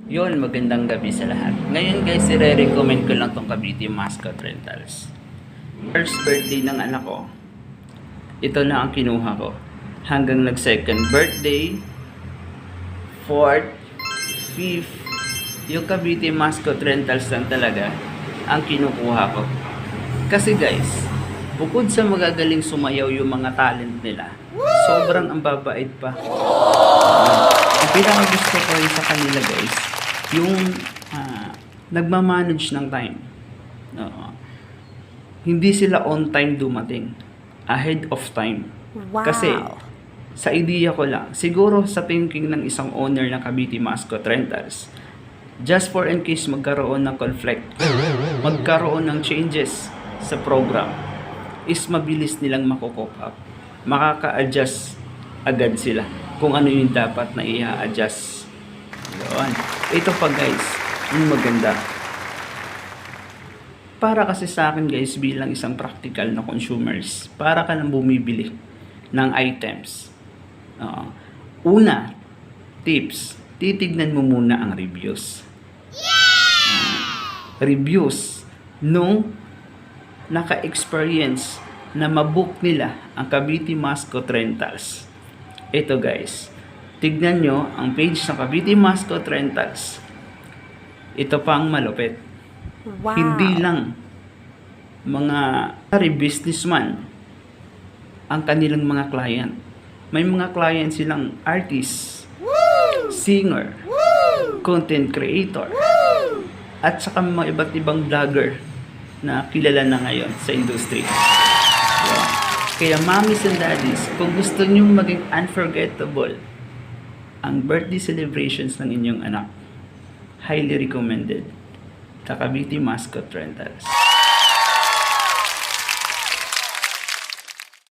Yun, magandang gabi sa lahat. Ngayon guys, i-recommend ko lang tong Cavite Mascot Rentals. First birthday ng anak ko, ito na ang kinuha ko. Hanggang nag-second birthday, 4th, 5th, yung Cavite Mascot Rentals lang talaga ang kinukuha ko. Kasi guys, bukod sa magagaling sumayaw yung mga talent nila, sobrang ang babait pa. Ang pinakagusto ko rin sa kanila guys, yung nagmamanage ng time. Hindi sila on time dumating, ahead of time. Wow. Kasi sa idea ko lang, siguro sa thinking ng isang owner ng Cavite Mascot Rentals, just for in case magkaroon ng conflict, magkaroon ng changes sa program, is mabilis nilang makukop up. Makaka-adjust agad sila kung ano yung dapat na i-adjust. Yun. Ito pa guys, yung maganda. Para kasi sa akin guys, bilang isang practical na consumers, para ka nang bumibili ng items. Una, tips, titignan mo muna ang reviews. Reviews nung naka-experience na mabook nila ang Cavite Mascot Rentals. Ito guys, tignan nyo ang page ng Cavite Mascot Rentals. Ito pa ang malupit. Wow. Hindi lang mga businessman ang kanilang mga client. May mga client silang artist, singer, content creator, at saka mga iba't ibang vlogger na kilala na ngayon sa industry. Kaya mommies and daddies, kung gusto nyo maging unforgettable ang birthday celebrations ng inyong anak, highly recommended. Cavite Mascot Rentals.